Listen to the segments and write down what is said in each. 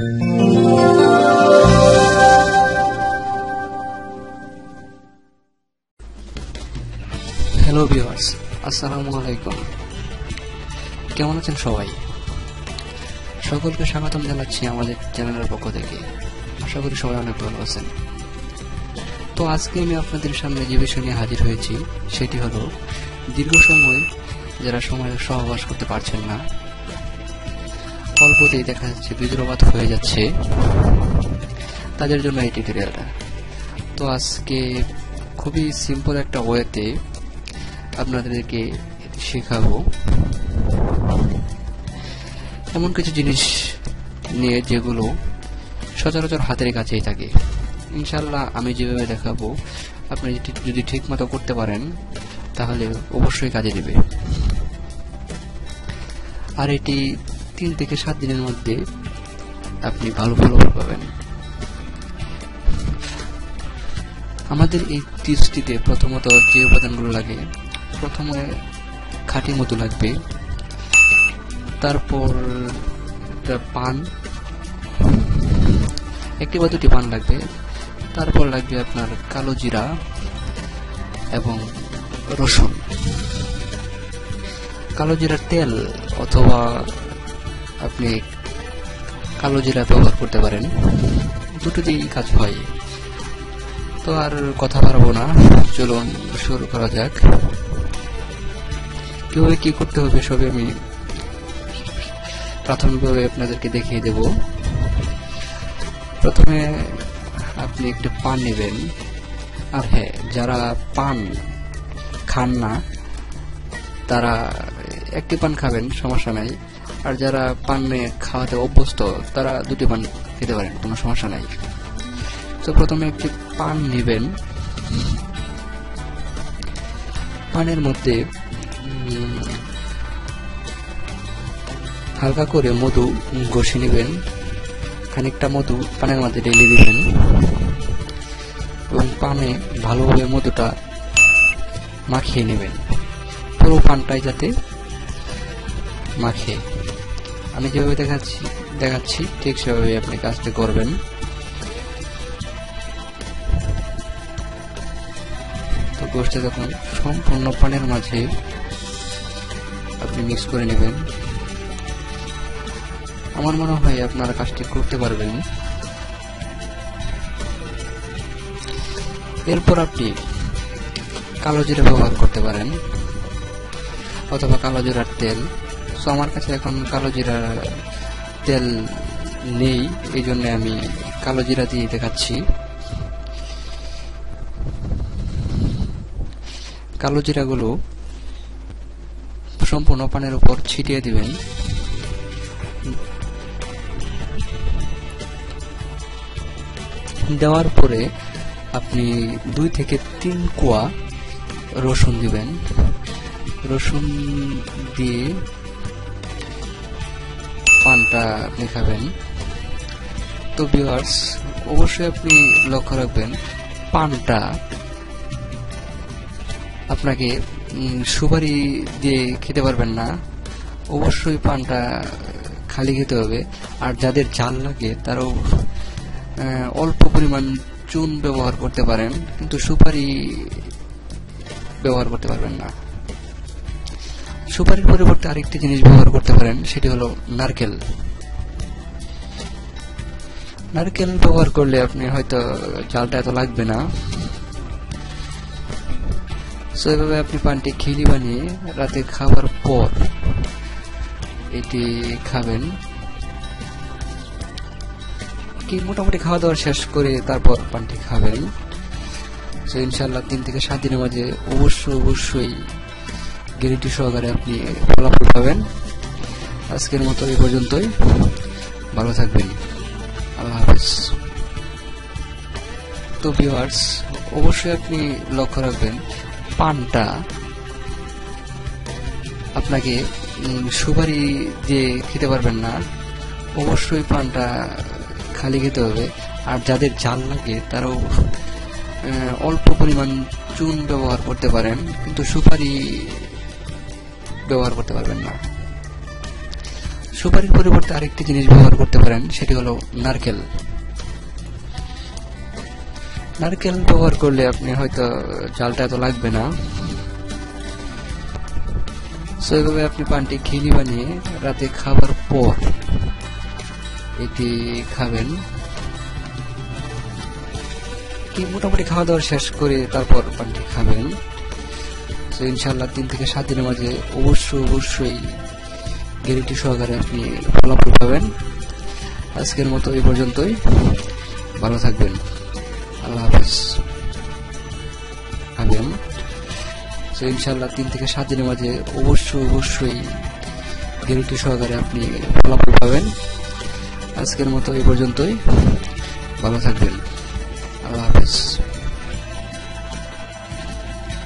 Hello viewers, আসসালামু আলাইকুম। কেমন আছেন সবাই? সকলকে স্বাগতম জানাচ্ছি আমাদের চ্যানেলের পক্ষ থেকে। আশা করি সবাই অনেক ভালো আছেন। তো আজকে আমি আপনাদের সামনে যে বিষয় নিয়ে হাজির হয়েছি সেটি হলো দীর্ঘ সময় যারা সময়ের সহবাস করতে পারছেন না, অল্পতেই দেখা যাচ্ছে বীর্যপাত হয়ে যাচ্ছে, তাদের জন্য এই টিউটোরিয়ালটা। তো আজকে খুবই সিম্পল একটা ওয়েতে আপনাদেরকে শেখাবো এমন কিছু জিনিস নিয়ে যেগুলো সচরাচর হাতের কাছেই থাকে। ইনশাআল্লাহ আমি যেভাবে দেখাবো আপনি যদি ঠিক মতো করতে পারেন তাহলে অবশ্যই কাজে দেবে। আর এটি 3 থেকে 7 দিনের মধ্যে আপনি ভালো ফলাফল পাবেন। আমাদের এই টিপসটিতে প্রথমত যে উপাদানগুলো লাগে, প্রথমে খাঁটি মধু লাগবে, তারপর পান, 1 বা 2টি পান লাগবে, তারপর লাগবে আপনার কালো জিরা এবং রসুন। কালো জিরার তেল অথবা আপনি কালো জিরা ব্যবহার করতে পারেন, দুটোতেই কাজ হয়। তো আর কথা বাড়াবো না, চলুন শুরু করা যাক। কিভাবে কি করতে হবে সবই আমি প্রাথমিকভাবে আপনাদেরকে দেখিয়ে দেব। প্রথমে আপনি একটি পান নেবেন। আর হ্যাঁ, যারা পান খান না তারা একটি পান খাবেন, সমস্যা নাই। আর যারা পান খাওয়াতে অভ্যস্ত তারা 2টি পান খেতে পারেন, কোনো সমস্যা নাই। তো প্রথমে একটি পান নেবেন। পানের মধ্যে হালকা করে মধু ঘষে নেবেন। খানিকটা মধু পানের মধ্যে ঢেলে দিবেন এবং পানে ভালোভাবে মধুটা মাখিয়ে নেবেন, পুরো পানটাই যাতে মাখে। আমি যেভাবে দেখাচ্ছি ঠিক সেভাবে আপনি কাজটা করবেন। তো গোষ্ঠে যখন সম্পূর্ণ পানের মাঝে আপনি মিক্স করে নেবেন, আমার মনে হয় আপনারা কাজটি করতে পারবেন। এরপর আপনি কালো জিরা ব্যবহার করতে পারেন অথবা কালো জিরার তেল। তো আমার কাছে এখন কালো জিরার তেল নেই, এই জন্য আমি কালো জিরা দিয়ে দেখাচ্ছি। কালো জিরাগুলো সম্পূর্ণ পানের উপর ছিটিয়ে দিবেন। দেওয়ার পরে আপনি 2 থেকে 3 কোয়া রসুন দিবেন। রসুন দিয়ে পানটা আপনি খাবেন। তো ভিউয়ার্স, অবশ্যই আপনি লক্ষ্য রাখবেন পানটা আপনাকে সুপারি দিয়ে খেতে পারবেন না, অবশ্যই পানটা খালি খেতে হবে। আর যাদের ঝাল লাগে তারাও অল্প পরিমাণ চুন ব্যবহার করতে পারেন, কিন্তু সুপারি ব্যবহার করতে পারবেন না। সুপারির পরিবর্তে আরেকটি জিনিস ব্যবহার করতে পারেন, সেটি হলো নারকেল। নারকেল ব্যবহার করলে আপনি হয়তো ঝালটা এত লাগবে না। সো এভাবে আপনি পানটি খিলি বানিয়ে রাতে খাবার পর এটি খাবেন। কি মোটামুটি খাওয়া দাওয়া শেষ করে তারপর পানটি খাবেন। তো ইনশাআল্লাহ 3 থেকে 7 দিনের মাঝে অবশ্যই গ্যারান্টি সহকারে আপনি ফলাফল পাবেন। আজকের মতো এই পর্যন্তই, ভালো থাকবেন, আল্লাহ হাফেজ। তো ভিউয়ার্স, অবশ্যই আপনি লক্ষ্য রাখবেন পানটা আপনাকে সুপারি দিয়ে খেতে পারবেন না, অবশ্যই পানটা খালি খেতে হবে। আর যাদের ঝাল লাগে তারাও অল্প পরিমাণ চুন ব্যবহার করতে পারেন, কিন্তু সুপারি ব্যবহার করতে পারবেন না। সুপারির পরিবর্তে আরেকটি জিনিস ব্যবহার করতে পারেন, সেটি হলো নারকেল। নারকেল ব্যবহার করলে আপনি হয়তো জালটা এত লাগবে না। সো এইভাবে আপনি পানটি ঘিনি বানিয়ে রাতে খাবার পর এটি খাবেন। কি মোটামুটি খাওয়া দাওয়া শেষ করে তারপর পানটি খাবেন। তো ইনশাআল্লাহ 3 থেকে 7 দিনের মাঝে অবশ্যই গ্যারান্টি সহকারে আপনি ফলাফল পাবেন। আজকের মতো এই পর্যন্তই। ভালো থাকবেন। আল্লাহ হাফেজ। খাবেন। তো ইনশাআল্লাহ 3 থেকে 7 দিনের মাঝে অবশ্যই গ্যারান্টি সহকারে আপনি ফলাফল পাবেন। আজকের মতো এই পর্যন্তই। ভালো থাকবেন। আল্লাহ হাফেজ।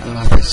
আল্লাহ হাফেজ।